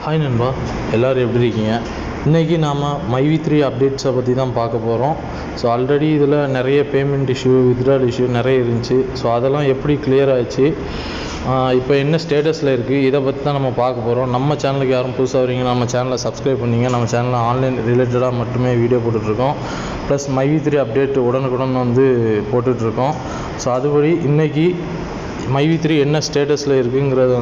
Hi நண்பா, எல்லோரும் எப்படி இருக்கீங்க? இன்றைக்கி நாம் MyV3 அப்டேட்ஸை பற்றி தான் பார்க்க போகிறோம். ஸோ ஆல்ரெடி இதில் நிறைய பேமெண்ட் இஷ்யூ, வித்ட்ரால் இஷ்யூ நிறைய இருந்துச்சு. ஸோ அதெல்லாம் எப்படி கிளியர் ஆச்சு, இப்போ என்ன ஸ்டேட்டஸில் இருக்குது, இதை பற்றி தான் நம்ம பார்க்க போகிறோம். நம்ம சேனலுக்கு யாரும் புதுசாக வரீங்க, நம்ம சேனலை சப்ஸ்கிரைப் பண்ணிங்க. நம்ம சேனலில் ஆன்லைன் ரிலேட்டடாக மட்டுமே வீடியோ போட்டுட்ருக்கோம். ப்ளஸ் MyV3 அப்டேட் உடனுக்குடன் போட்டுட்ருக்கோம். ஸோ அதுபடி இன்றைக்கி MyV3 என்ன ஸ்டேட்டஸில் இருக்குங்கிறத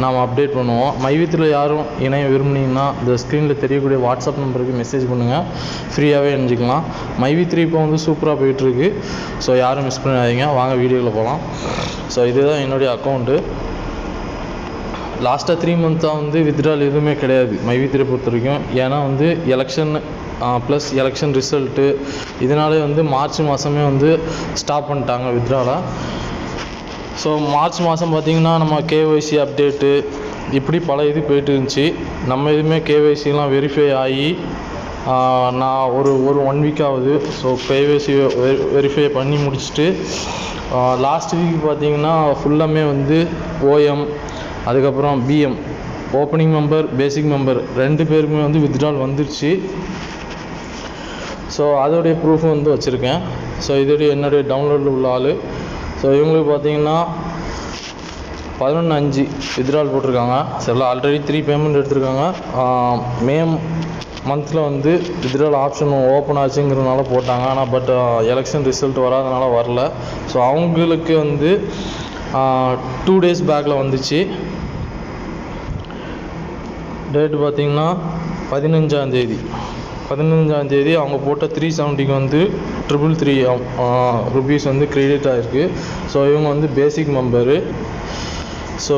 நாம் அப்டேட் பண்ணுவோம். MyV3 யாரும் இணைய விரும்புனீங்கன்னா இந்த ஸ்க்ரீனில் தெரியக்கூடிய வாட்ஸ்அப் நம்பருக்கு மெசேஜ் பண்ணுங்கள், ஃப்ரீயாகவே இணைஞ்சிக்கலாம். MyV3 இப்போ சூப்பராக போயிட்டுருக்கு. ஸோ யாரும் மிஸ் பண்ணாதீங்க. வாங்க வீடியோவில் போகலாம். ஸோ இதுதான் என்னுடைய அக்கௌண்ட்டு. லாஸ்ட்டாக 3 மந்த்தாக வித்ட்ரால் எதுவுமே கிடையாது MyV3 பொறுத்த வரைக்கும். ஏன்னா எலெக்ஷன் ப்ளஸ் எலெக்ஷன் ரிசல்ட்டு இதனாலே மார்ச் மாதமே ஸ்டாப் பண்ணிட்டாங்க வித்ட்ராலை. ஸோ மார்ச் மாதம் பார்த்திங்கன்னா நம்ம KYC அப்டேட்டு இப்படி பல இது போயிட்டு இருந்துச்சு. நம்ம எதுவுமே KYCலாம் வெரிஃபை ஆகி நான் ஒரு 1 வீக் ஆகுது. ஸோ KYC வெரிஃபை பண்ணி முடிச்சுட்டு லாஸ்ட் வீக் பார்த்திங்கன்னா ஃபுல்லாமே OM அதுக்கப்புறம் BM ஓப்பனிங் மெம்பர் பேசிக் மெம்பர் 2 பேருக்குமே வித்ட்ரால் வந்துருச்சு. ஸோ அதோடைய ப்ரூஃப் வச்சுருக்கேன். ஸோ இதோடைய என்னுடைய டவுன்லோடில் உள்ள ஆள். ஸோ இவங்களுக்கு பார்த்தீங்கன்னா 11/5 வித்ட்ரால் போட்டிருக்காங்க. சரிங்களா, ஆல்ரெடி 3 பேமெண்ட் எடுத்திருக்காங்க. மே மந்தில் வித்ட்ரால் ஆப்ஷன் ஓப்பன் ஆச்சுங்கிறதுனால போட்டாங்க. ஆனால் பட் எலெக்ஷன் ரிசல்ட் வராதனால வரல. ஸோ அவங்களுக்கு 2 days பேக்கில் வந்துச்சு. டேட்டு பார்த்திங்கன்னா 15ஆம் தேதி அவங்க போட்ட 370க்கு 333 ருபீஸ் கிரெடிட் ஆகிருக்கு. ஸோ இவங்க பேசிக் மெம்பரு. ஸோ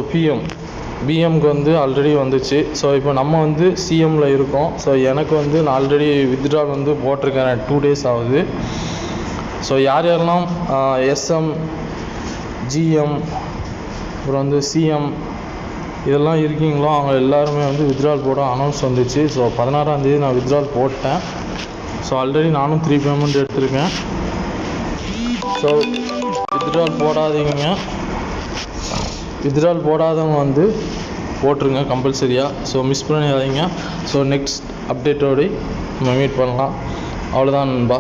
பிஎம்க்கு ஆல்ரெடி வந்துச்சு. ஸோ இப்போ நம்ம சிஎம்மில் இருக்கோம். ஸோ எனக்கு நான் ஆல்ரெடி வித்ட்ரால் போட்டிருக்கேன். 2 days ஆகுது. ஸோ யாரெல்லாம் SM GM அப்புறம் சிஎம் இதெல்லாம் இருக்கீங்களோ அவங்க எல்லாருமே வித்ட்ரால் போட அனௌன்ஸ் வந்துச்சு. ஸோ 16ஆம் தேதி நான் வித்ட்ரால் போட்டேன். ஸோ ஆல்ரெடி நானும் 3 பேமெண்ட் எடுத்திருக்கேன். ஸோ வித்ட்ரால் போடாதவங்க போட்டுருங்க கம்பல்சரியாக. ஸோ மிஸ் பண்ணிடாதீங்க. ஸோ நெக்ஸ்ட் அப்டேட்டோடு நம்ம மீட் பண்ணலாம். அவ்வளோதான் நண்பா.